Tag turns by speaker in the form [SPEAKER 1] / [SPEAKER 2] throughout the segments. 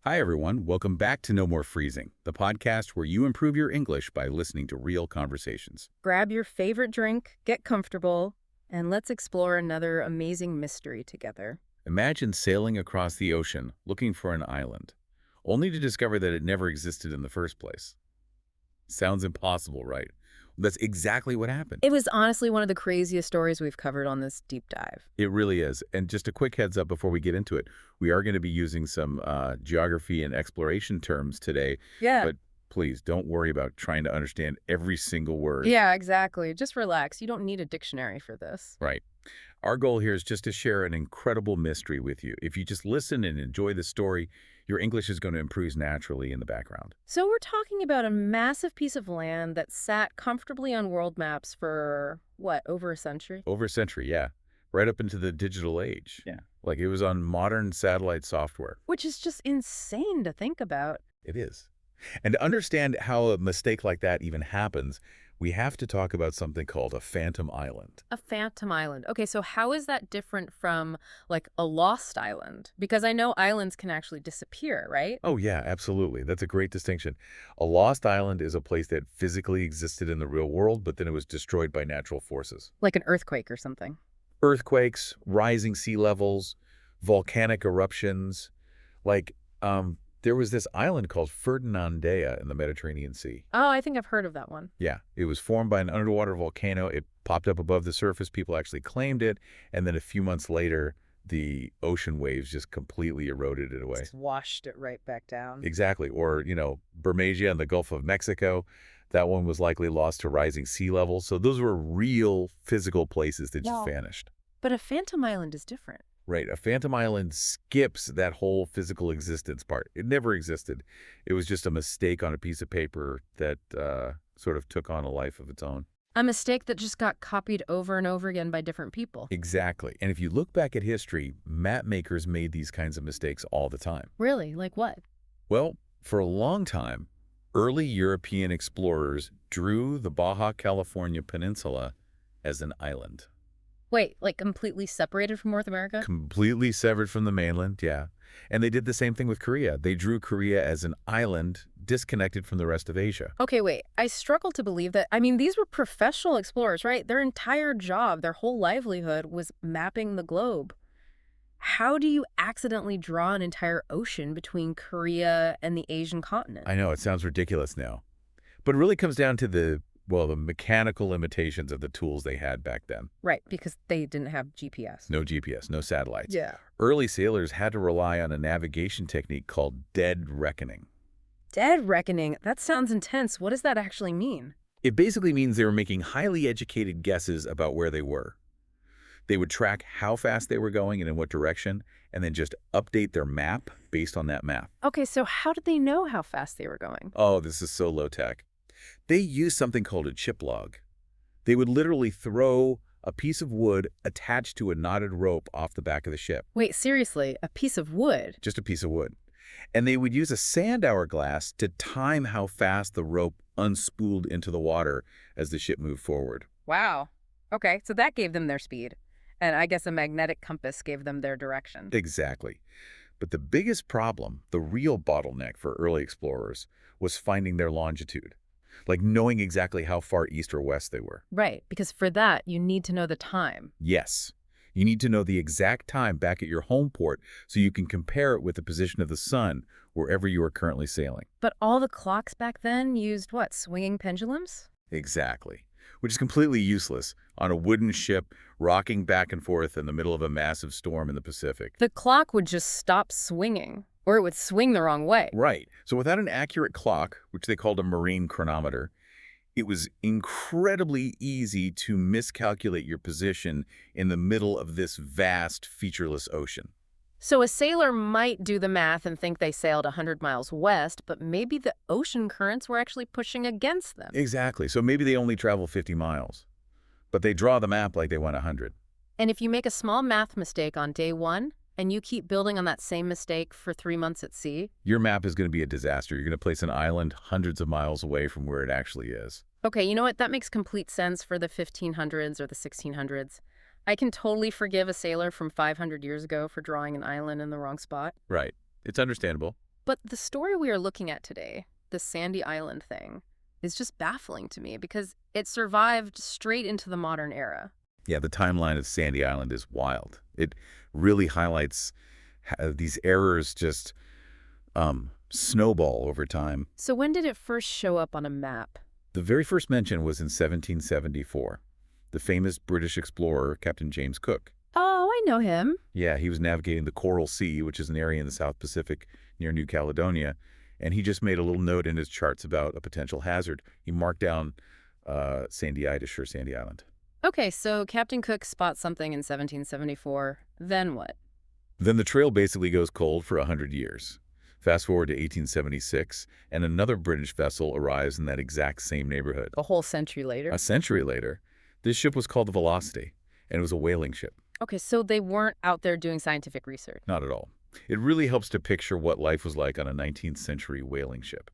[SPEAKER 1] Hi, everyone. Welcome back to No More Freezing, the podcast where you improve your English by listening to real conversations.
[SPEAKER 2] Grab your favorite drink, get comfortable, and let's explore another amazing mystery together.
[SPEAKER 1] Imagine sailing across the ocean looking for an island, only to discover that it never existed in the first place. Sounds impossible, right? That's exactly what happened.
[SPEAKER 2] It was honestly one of the craziest stories we've covered on this deep dive.
[SPEAKER 1] It really is. And just a quick heads up before we get into it, we are going to be using some geography and exploration terms today,
[SPEAKER 2] Yeah.
[SPEAKER 1] but please don't worry about trying to understand every single word.
[SPEAKER 2] Yeah, exactly. Just relax. You don't need a dictionary for this.
[SPEAKER 1] Right. Our goal here is just to share an incredible mystery with you. If you just listen and enjoy the story, your English is going to improve naturally in the background.
[SPEAKER 2] So we're talking about a massive piece of land that sat comfortably on world maps for, what, over a century?
[SPEAKER 1] Over a century, yeah. Right up into the digital age.
[SPEAKER 2] Yeah.
[SPEAKER 1] Like it was on modern satellite software.
[SPEAKER 2] Which is just insane to think about.
[SPEAKER 1] It is. And to understand how a mistake like that even happens, we have to talk about something called a phantom island.
[SPEAKER 2] A phantom island. Okay, so how is that different from, like, a lost island? Because I know islands can actually disappear, right?
[SPEAKER 1] Oh, yeah, absolutely. That's a great distinction. A lost island is a place that physically existed in the real world, but then it was destroyed by natural forces.
[SPEAKER 2] Like an earthquake or something.
[SPEAKER 1] Earthquakes, rising sea levels, volcanic eruptions. Like, there was this island called Ferdinandea in the Mediterranean Sea.
[SPEAKER 2] Oh, I think I've heard of that one.
[SPEAKER 1] Yeah, it was formed by an underwater volcano. It popped up above the surface. People actually claimed it. And then a few months later, the ocean waves just completely eroded it away.
[SPEAKER 2] Just washed it right back down.
[SPEAKER 1] Exactly. Or, Bermeja in the Gulf of Mexico. That one was likely lost to rising sea levels. So those were real physical places that just
[SPEAKER 2] No.
[SPEAKER 1] vanished.
[SPEAKER 2] But a phantom island is different.
[SPEAKER 1] Right. A phantom island skips that whole physical existence part. It never existed. It was just a mistake on a piece of paper that sort of took on a life of its own.
[SPEAKER 2] A mistake that just got copied over and over again by different people.
[SPEAKER 1] Exactly. And if you look back at history, map makers made these kinds of mistakes all the time.
[SPEAKER 2] Really? Like what?
[SPEAKER 1] Well, for a long time, early European explorers drew the Baja California Peninsula as an island.
[SPEAKER 2] Wait, like completely separated from North America?
[SPEAKER 1] Completely severed from the mainland, yeah. And they did the same thing with Korea. They drew Korea as an island disconnected from the rest of Asia.
[SPEAKER 2] Okay, wait. I struggle to believe that. I mean, these were professional explorers, right? Their entire job, their whole livelihood was mapping the globe. How do you accidentally draw an entire ocean between Korea and the Asian continent?
[SPEAKER 1] I know, it sounds ridiculous now. But it really comes down to the mechanical limitations of the tools they had back then.
[SPEAKER 2] Right, because they didn't have GPS.
[SPEAKER 1] No GPS, no satellites.
[SPEAKER 2] Yeah.
[SPEAKER 1] Early sailors had to rely on a navigation technique called dead reckoning.
[SPEAKER 2] Dead reckoning. That sounds intense. What does that actually mean?
[SPEAKER 1] It basically means they were making highly educated guesses about where they were. They would track how fast they were going and in what direction, and then just update their map based on that map.
[SPEAKER 2] Okay, so how did they know how fast they were going?
[SPEAKER 1] Oh, this is so low-tech. They used something called a chip log. They would literally throw a piece of wood attached to a knotted rope off the back of the ship.
[SPEAKER 2] Wait, seriously, a piece of wood?
[SPEAKER 1] Just a piece of wood. And they would use a sand hourglass to time how fast the rope unspooled into the water as the ship moved forward.
[SPEAKER 2] Wow. Okay, so that gave them their speed. And I guess a magnetic compass gave them their direction.
[SPEAKER 1] Exactly. But the biggest problem, the real bottleneck for early explorers, was finding their longitude. Like knowing exactly how far east or west they were.
[SPEAKER 2] Right, because for that, you need to know the time.
[SPEAKER 1] Yes. You need to know the exact time back at your home port so you can compare it with the position of the sun wherever you are currently sailing.
[SPEAKER 2] But all the clocks back then used what, swinging pendulums?
[SPEAKER 1] Exactly. Which is completely useless on a wooden ship rocking back and forth in the middle of a massive storm in the Pacific.
[SPEAKER 2] The clock would just stop swinging, or it would swing the wrong way.
[SPEAKER 1] Right. So without an accurate clock, which they called a marine chronometer, it was incredibly easy to miscalculate your position in the middle of this vast, featureless ocean.
[SPEAKER 2] So a sailor might do the math and think they sailed 100 miles west, but maybe the ocean currents were actually pushing against them.
[SPEAKER 1] Exactly. So maybe they only travel 50 miles, but they draw the map like they went 100.
[SPEAKER 2] And if you make a small math mistake on day one, and you keep building on that same mistake for 3 months at sea,
[SPEAKER 1] your map is going to be a disaster. You're going to place an island hundreds of miles away from where it actually is.
[SPEAKER 2] okay, you know what? That makes complete sense for the 1500s or the 1600s. I can totally forgive a sailor from 500 years ago for drawing an island in the wrong spot.
[SPEAKER 1] Right. It's understandable.
[SPEAKER 2] But the story we are looking at today, the Sandy Island thing, is just baffling to me because it survived straight into the modern era.
[SPEAKER 1] Yeah, the timeline of Sandy Island is wild. It really highlights how these errors just snowball over time.
[SPEAKER 2] So when did it first show up on a map?
[SPEAKER 1] The very first mention was in 1774. The famous British explorer, Captain James Cook.
[SPEAKER 2] Oh, I know him.
[SPEAKER 1] Yeah, he was navigating the Coral Sea, which is an area in the South Pacific near New Caledonia, and he just made a little note in his charts about a potential hazard. He marked down Sandy Island.
[SPEAKER 2] Okay, so Captain Cook spots something in 1774. Then what?
[SPEAKER 1] Then the trail basically goes cold for 100 years. Fast forward to 1876, and another British vessel arrives in that exact same neighborhood.
[SPEAKER 2] A whole century later?
[SPEAKER 1] A century later, this ship was called the Velocity, and it was a whaling ship.
[SPEAKER 2] Okay, so they weren't out there doing scientific research.
[SPEAKER 1] Not at all. It really helps to picture what life was like on a 19th century whaling ship.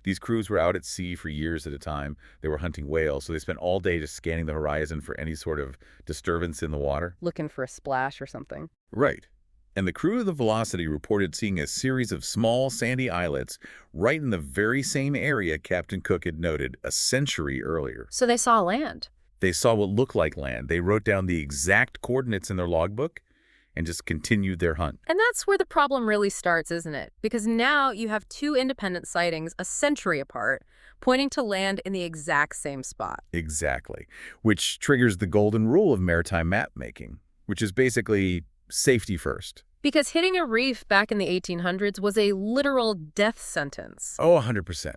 [SPEAKER 1] These crews were out at sea for years at a time. They were hunting whales, so they spent all day just scanning the horizon for any sort of disturbance in the water.
[SPEAKER 2] Looking for a splash or something.
[SPEAKER 1] Right. And the crew of the Velocity reported seeing a series of small sandy islets right in the very same area Captain Cook had noted a century earlier.
[SPEAKER 2] So they saw land.
[SPEAKER 1] They saw what looked like land. They wrote down the exact coordinates in their logbook and just continued their hunt.
[SPEAKER 2] And that's where the problem really starts, isn't it? Because now you have two independent sightings a century apart, pointing to land in the exact same spot.
[SPEAKER 1] Exactly. Which triggers the golden rule of maritime map making, which is basically safety first.
[SPEAKER 2] Because hitting a reef back in the 1800s was a literal death sentence.
[SPEAKER 1] Oh, 100%.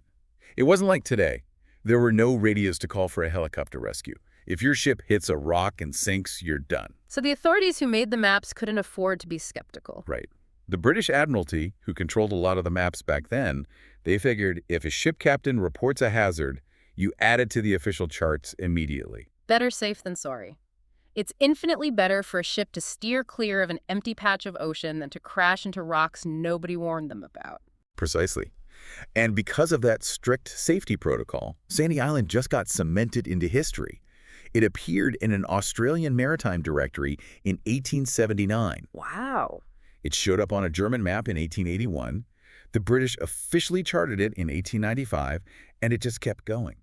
[SPEAKER 1] It wasn't like today. There were no radios to call for a helicopter rescue. If your ship hits a rock and sinks, you're done.
[SPEAKER 2] So the authorities who made the maps couldn't afford to be skeptical.
[SPEAKER 1] Right. The British Admiralty, who controlled a lot of the maps back then, they figured if a ship captain reports a hazard, you add it to the official charts immediately.
[SPEAKER 2] Better safe than sorry. It's infinitely better for a ship to steer clear of an empty patch of ocean than to crash into rocks nobody warned them about.
[SPEAKER 1] Precisely. And because of that strict safety protocol, Sandy Island just got cemented into history. It appeared in an Australian maritime directory in 1879.
[SPEAKER 2] Wow.
[SPEAKER 1] It showed up on a German map in 1881. The British officially charted it in 1895, and it just kept going.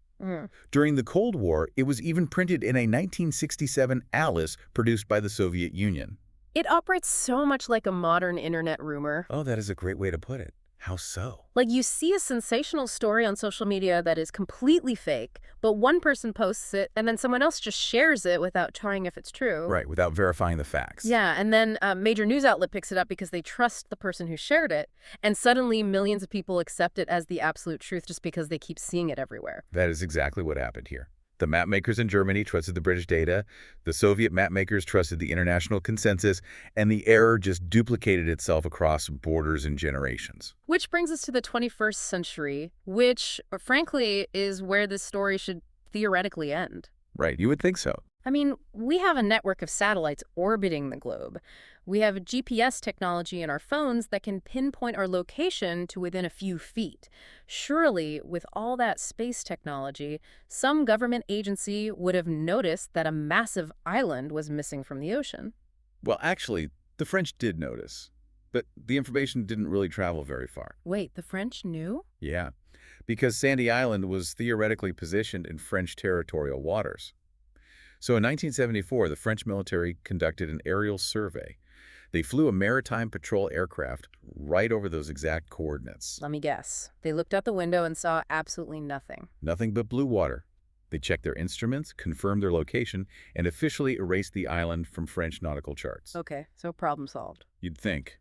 [SPEAKER 1] During the Cold War, it was even printed in a 1967 atlas produced by the Soviet Union.
[SPEAKER 2] It operates so much like a modern internet rumor.
[SPEAKER 1] Oh, that is a great way to put it. How so?
[SPEAKER 2] Like you see a sensational story on social media that is completely fake, but one person posts it and then someone else just shares it without trying if it's true.
[SPEAKER 1] Right, without verifying the facts.
[SPEAKER 2] Yeah, and then a major news outlet picks it up because they trust the person who shared it, and suddenly millions of people accept it as the absolute truth just because they keep seeing it everywhere.
[SPEAKER 1] That is exactly what happened here. The map makers in Germany trusted the British data, the Soviet map makers trusted the international consensus, and the error just duplicated itself across borders and generations.
[SPEAKER 2] Which brings us to the 21st century, which, frankly, is where this story should theoretically end.
[SPEAKER 1] Right, you would think so.
[SPEAKER 2] I mean, we have a network of satellites orbiting the globe. We have GPS technology in our phones that can pinpoint our location to within a few feet. Surely, with all that space technology, some government agency would have noticed that a massive island was missing from the ocean.
[SPEAKER 1] Well, actually, the French did notice, but the information didn't really travel very far.
[SPEAKER 2] Wait, the French knew?
[SPEAKER 1] Yeah, because Sandy Island was theoretically positioned in French territorial waters. So in 1974, the French military conducted an aerial survey. They flew a maritime patrol aircraft right over those exact coordinates.
[SPEAKER 2] Let me guess. They looked out the window and saw absolutely nothing.
[SPEAKER 1] Nothing but blue water. They checked their instruments, confirmed their location, and officially erased the island from French nautical charts.
[SPEAKER 2] Okay, so problem solved.
[SPEAKER 1] You'd think.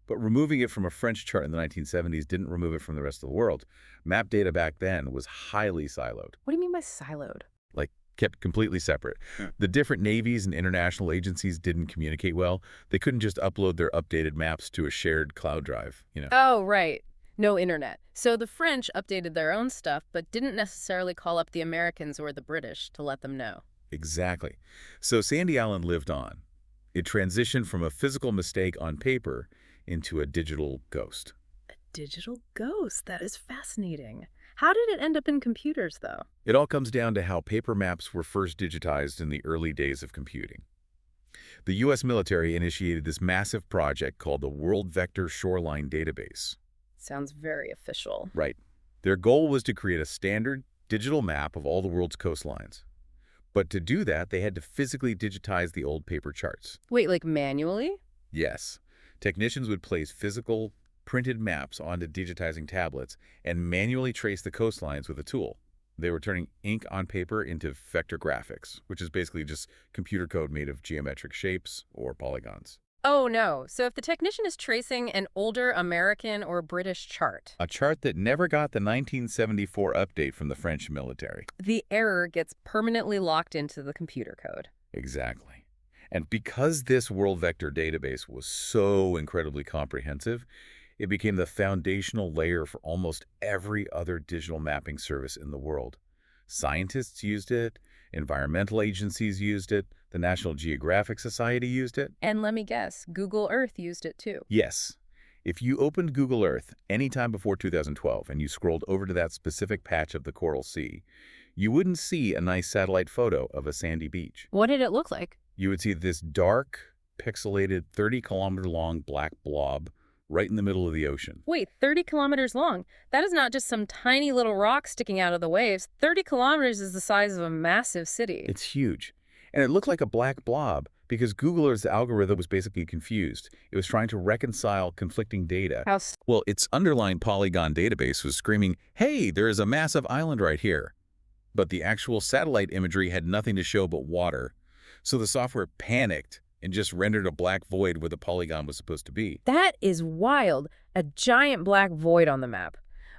[SPEAKER 1] But removing it from a French chart in the 1970s didn't remove it from the rest of the world. Map data back then was highly siloed.
[SPEAKER 2] What do you mean by siloed?
[SPEAKER 1] Like, kept completely separate. The different navies and international agencies didn't communicate well. They couldn't just upload their updated maps to a shared cloud drive,
[SPEAKER 2] Oh, right. No internet. So the French updated their own stuff, but didn't necessarily call up the Americans or the British to let them know.
[SPEAKER 1] Exactly. So Sandy Island lived on. It transitioned from a physical mistake on paper into a digital ghost.
[SPEAKER 2] A digital ghost? That is fascinating. How did it end up in computers, though?
[SPEAKER 1] It all comes down to how paper maps were first digitized in the early days of computing. The U.S. military initiated this massive project called the World Vector Shoreline Database.
[SPEAKER 2] Sounds very official.
[SPEAKER 1] Right. Their goal was to create a standard digital map of all the world's coastlines. But to do that, they had to physically digitize the old paper charts.
[SPEAKER 2] Wait, like manually?
[SPEAKER 1] Yes. Technicians would place physical, printed maps onto digitizing tablets and manually trace the coastlines with a tool. They were turning ink on paper into vector graphics, which is basically just computer code made of geometric shapes or polygons.
[SPEAKER 2] Oh, no. So if the technician is tracing an older American or British chart,
[SPEAKER 1] A chart that never got the 1974 update from the French military.
[SPEAKER 2] the error gets permanently locked into the computer code.
[SPEAKER 1] Exactly. And because this World Vector database was so incredibly comprehensive, it became the foundational layer for almost every other digital mapping service in the world. Scientists used it, environmental agencies used it, the National Geographic Society used it.
[SPEAKER 2] And let me guess, Google Earth used it too.
[SPEAKER 1] Yes. If you opened Google Earth anytime before 2012 and you scrolled over to that specific patch of the Coral Sea, you wouldn't see a nice satellite photo of a sandy beach.
[SPEAKER 2] What did it look like?
[SPEAKER 1] You would see this dark, pixelated, 30-kilometer-long black blob right in the middle of the ocean.
[SPEAKER 2] Wait, 30 kilometers long? That is not just some tiny little rock sticking out of the waves. 30 kilometers is the size of a massive city.
[SPEAKER 1] It's huge. And it looked like a black blob because Google Earth's algorithm was basically confused. It was trying to reconcile conflicting data. Well, its underlying polygon database was screaming, "Hey, there is a massive island right here." But the actual satellite imagery had nothing to show but water. So the software panicked and just rendered a black void where the polygon was supposed to be.
[SPEAKER 2] That is wild. A giant black void on the map,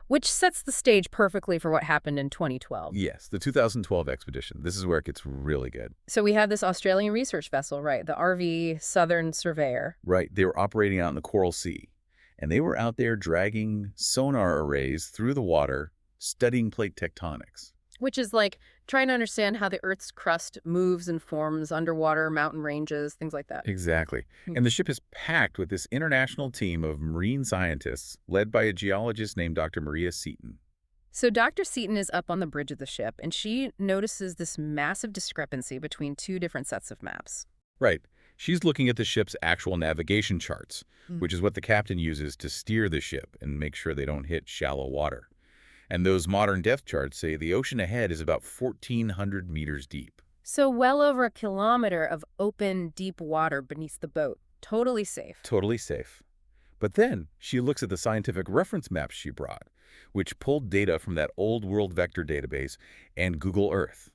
[SPEAKER 2] which sets the stage perfectly for what happened in 2012.
[SPEAKER 1] Yes, the 2012 expedition. This is where it gets really good.
[SPEAKER 2] So we have this Australian research vessel, right? The RV Southern Surveyor.
[SPEAKER 1] Right, they were operating out in the Coral Sea. And they were out there dragging sonar arrays through the water, studying plate tectonics.
[SPEAKER 2] Which is like trying to understand how the Earth's crust moves and forms underwater, mountain ranges, things like that.
[SPEAKER 1] Exactly. And the ship is packed with this international team of marine scientists led by a geologist named Dr. Maria Seaton.
[SPEAKER 2] So Dr. Seaton is up on the bridge of the ship, and she notices this massive discrepancy between two different sets of maps.
[SPEAKER 1] Right. She's looking at the ship's actual navigation charts, which is what the captain uses to steer the ship and make sure they don't hit shallow water. And those modern depth charts say the ocean ahead is about 1,400 meters deep.
[SPEAKER 2] So well over a kilometer of open, deep water beneath the boat. Totally safe.
[SPEAKER 1] Totally safe. But then she looks at the scientific reference maps she brought, which pulled data from that old World Vector database and Google Earth.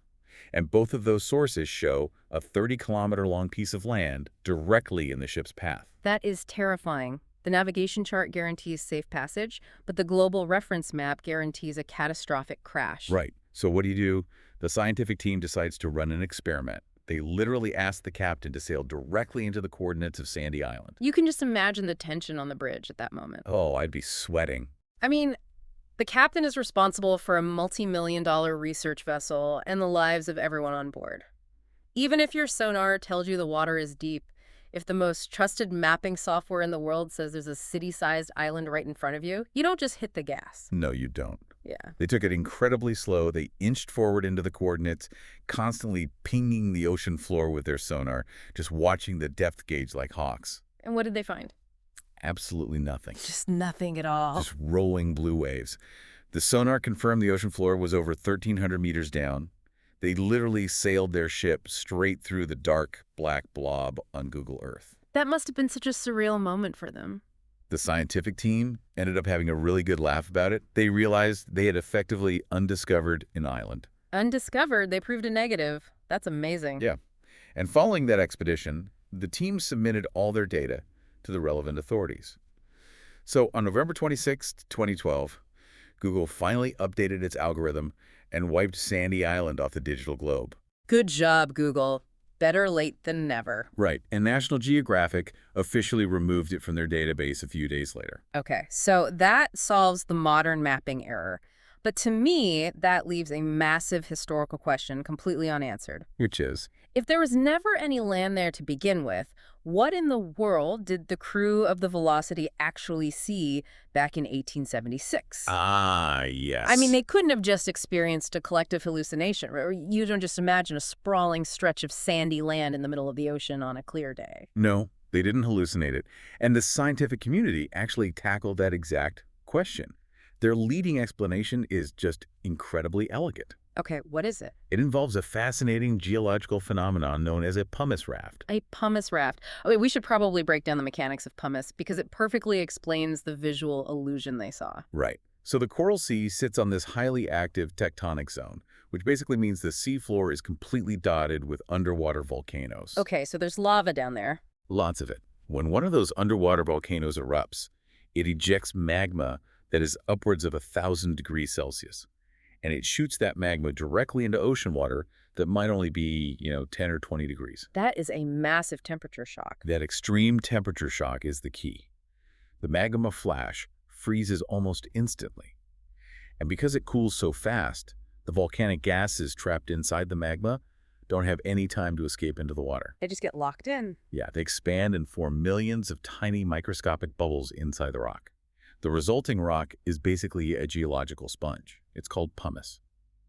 [SPEAKER 1] And both of those sources show a 30-kilometer-long piece of land directly in the ship's path.
[SPEAKER 2] That is terrifying. The navigation chart guarantees safe passage, but the global reference map guarantees a catastrophic crash.
[SPEAKER 1] Right. So what do? The scientific team decides to run an experiment. They literally ask the captain to sail directly into the coordinates of Sandy Island.
[SPEAKER 2] You can just imagine the tension on the bridge at that moment.
[SPEAKER 1] Oh, I'd be sweating.
[SPEAKER 2] I mean, the captain is responsible for a multi-million-dollar research vessel and the lives of everyone on board. Even if your sonar tells you the water is deep, if the most trusted mapping software in the world says there's a city-sized island right in front of you, you don't just hit the gas.
[SPEAKER 1] No, you don't.
[SPEAKER 2] Yeah.
[SPEAKER 1] They took it incredibly slow. They inched forward into the coordinates, constantly pinging the ocean floor with their sonar, just watching the depth gauge like hawks.
[SPEAKER 2] And what did they find?
[SPEAKER 1] Absolutely nothing.
[SPEAKER 2] Just nothing at all.
[SPEAKER 1] Just rolling blue waves. The sonar confirmed the ocean floor was over 1,300 meters down. They literally sailed their ship straight through the dark, black blob on Google Earth.
[SPEAKER 2] That must have been such a surreal moment for them.
[SPEAKER 1] The scientific team ended up having a really good laugh about it. They realized they had effectively undiscovered an island.
[SPEAKER 2] Undiscovered, they proved a negative. That's amazing.
[SPEAKER 1] Yeah. And following that expedition, the team submitted all their data to the relevant authorities. So on November 26, 2012, Google finally updated its algorithm and wiped Sandy Island off the digital globe.
[SPEAKER 2] Good job, Google. Better late than never.
[SPEAKER 1] Right, and National Geographic officially removed it from their database a few days later.
[SPEAKER 2] Okay, so that solves the modern mapping error. But to me, that leaves a massive historical question completely unanswered.
[SPEAKER 1] Which is?
[SPEAKER 2] If there was never any land there to begin with, what in the world did the crew of the Velocity actually see back in 1876?
[SPEAKER 1] Ah, yes.
[SPEAKER 2] I mean, they couldn't have just experienced a collective hallucination. Or you don't just imagine a sprawling stretch of sandy land in the middle of the ocean on a clear day.
[SPEAKER 1] No, they didn't hallucinate it. And the scientific community actually tackled that exact question. Their leading explanation is just incredibly elegant.
[SPEAKER 2] Okay, what is it?
[SPEAKER 1] It involves a fascinating geological phenomenon known as a pumice raft.
[SPEAKER 2] A pumice raft. Okay, we should probably break down the mechanics of pumice because it perfectly explains the visual illusion they saw.
[SPEAKER 1] Right. So the Coral Sea sits on this highly active tectonic zone, which basically means the seafloor is completely dotted with underwater volcanoes.
[SPEAKER 2] Okay, so there's lava down there.
[SPEAKER 1] Lots of it. When one of those underwater volcanoes erupts, it ejects magma that is upwards of 1,000 degrees Celsius. And it shoots that magma directly into ocean water that might only be, 10 or 20 degrees.
[SPEAKER 2] That is a massive temperature shock.
[SPEAKER 1] That extreme temperature shock is the key. The magma flash freezes almost instantly. And because it cools so fast, the volcanic gases trapped inside the magma don't have any time to escape into the water.
[SPEAKER 2] They just get locked in.
[SPEAKER 1] Yeah, they expand and form millions of tiny microscopic bubbles inside the rock. The resulting rock is basically a geological sponge. It's called pumice.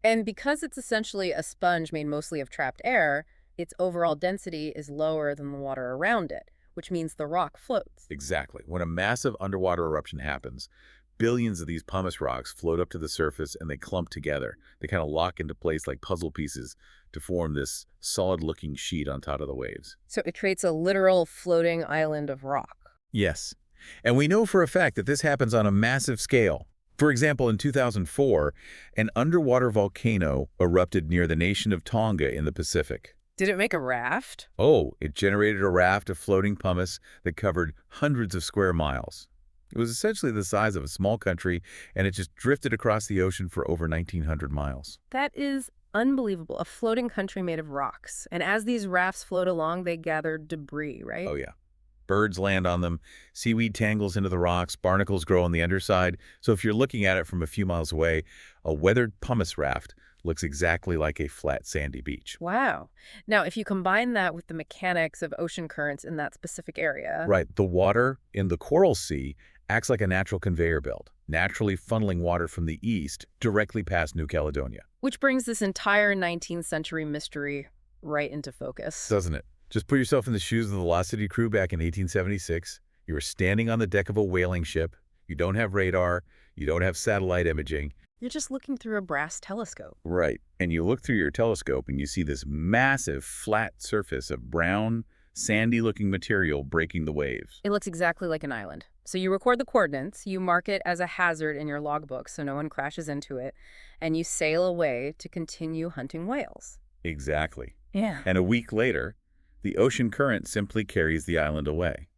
[SPEAKER 2] And because it's essentially a sponge made mostly of trapped air, its overall density is lower than the water around it, which means the rock floats.
[SPEAKER 1] Exactly. When a massive underwater eruption happens, billions of these pumice rocks float up to the surface and they clump together. They kind of lock into place like puzzle pieces to form this solid-looking sheet on top of the waves.
[SPEAKER 2] So it creates a literal floating island of rock.
[SPEAKER 1] Yes. And we know for a fact that this happens on a massive scale. For example, in 2004, an underwater volcano erupted near the nation of Tonga in the Pacific.
[SPEAKER 2] Did it make a raft?
[SPEAKER 1] Oh, it generated a raft of floating pumice that covered hundreds of square miles. It was essentially the size of a small country, and it just drifted across the ocean for over 1,900 miles.
[SPEAKER 2] That is unbelievable. A floating country made of rocks. And as these rafts float along, they gather debris, right?
[SPEAKER 1] Oh, yeah. Birds land on them, seaweed tangles into the rocks, barnacles grow on the underside. So if you're looking at it from a few miles away, a weathered pumice raft looks exactly like a flat, sandy beach.
[SPEAKER 2] Wow. Now, if you combine that with the mechanics of ocean currents in that specific area.
[SPEAKER 1] Right. The water in the Coral Sea acts like a natural conveyor belt, naturally funneling water from the east directly past New Caledonia.
[SPEAKER 2] Which brings this entire 19th century mystery right into focus.
[SPEAKER 1] Doesn't it? Just put yourself in the shoes of the Velocity crew back in 1876. You are standing on the deck of a whaling ship. You don't have radar. You don't have satellite imaging.
[SPEAKER 2] You're just looking through a brass telescope.
[SPEAKER 1] Right. And you look through your telescope and you see this massive flat surface of brown, sandy-looking material breaking the waves.
[SPEAKER 2] It looks exactly like an island. So you record the coordinates, you mark it as a hazard in your logbook so no one crashes into it, and you sail away to continue hunting whales.
[SPEAKER 1] Exactly.
[SPEAKER 2] Yeah.
[SPEAKER 1] And a week later, the ocean current simply carries the island away.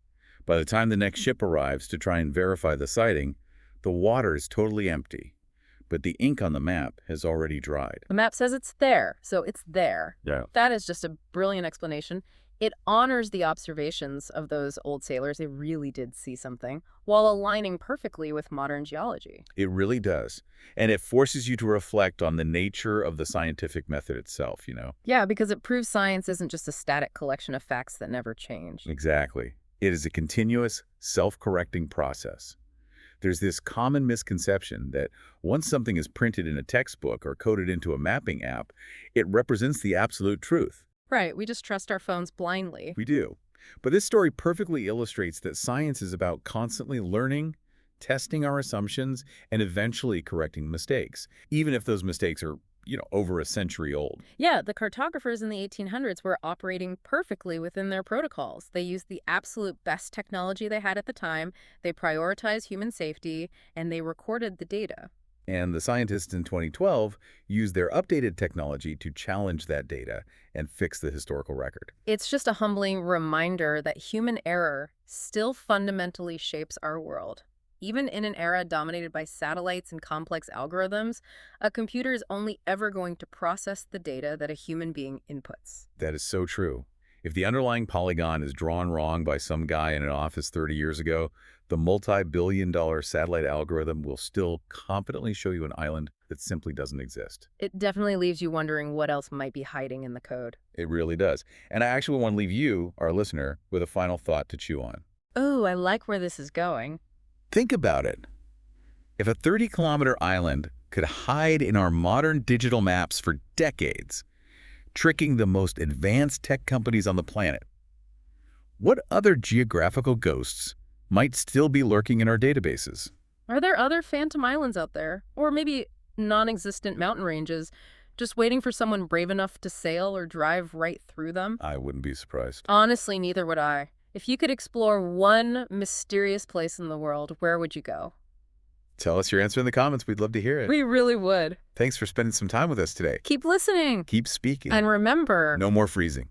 [SPEAKER 1] By the time the next ship arrives to try and verify the sighting, the water is totally empty, but the ink on the map has already dried.
[SPEAKER 2] The map says it's there, so it's there.
[SPEAKER 1] Yeah.
[SPEAKER 2] That is just a brilliant explanation. It honors the observations of those old sailors. They really did see something, while aligning perfectly with modern geology.
[SPEAKER 1] It really does. And it forces you to reflect on the nature of the scientific method itself,
[SPEAKER 2] Yeah, because it proves science isn't just a static collection of facts that never change.
[SPEAKER 1] Exactly. It is a continuous, self-correcting process. There's this common misconception that once something is printed in a textbook or coded into a mapping app, it represents the absolute truth.
[SPEAKER 2] Right, we just trust our phones blindly.
[SPEAKER 1] We do. But this story perfectly illustrates that science is about constantly learning, testing our assumptions, and eventually correcting mistakes, even if those mistakes are, over a century old.
[SPEAKER 2] Yeah, the cartographers in the 1800s were operating perfectly within their protocols. They used the absolute best technology they had at the time, they prioritized human safety, and they recorded the data.
[SPEAKER 1] And the scientists in 2012 used their updated technology to challenge that data and fix the historical record.
[SPEAKER 2] It's just a humbling reminder that human error still fundamentally shapes our world. Even in an era dominated by satellites and complex algorithms, a computer is only ever going to process the data that a human being inputs.
[SPEAKER 1] That is so true. If the underlying polygon is drawn wrong by some guy in an office 30 years ago, the multi-billion-dollar satellite algorithm will still confidently show you an island that simply doesn't exist.
[SPEAKER 2] It definitely leaves you wondering what else might be hiding in the code.
[SPEAKER 1] It really does. And I actually want to leave you, our listener, with a final thought to chew on.
[SPEAKER 2] Oh, I like where this is going.
[SPEAKER 1] Think about it. If a 30-kilometer island could hide in our modern digital maps for decades, tricking the most advanced tech companies on the planet, what other geographical ghosts might still be lurking in our databases?
[SPEAKER 2] Are there other phantom islands out there? Or maybe non-existent mountain ranges, just waiting for someone brave enough to sail or drive right through them?
[SPEAKER 1] I wouldn't be surprised.
[SPEAKER 2] Honestly, neither would I. If you could explore one mysterious place in the world, where would you go?
[SPEAKER 1] Tell us your answer in the comments. We'd love to hear it.
[SPEAKER 2] We really would.
[SPEAKER 1] Thanks for spending some time with us today.
[SPEAKER 2] Keep listening.
[SPEAKER 1] Keep speaking.
[SPEAKER 2] And remember,
[SPEAKER 1] No more freezing.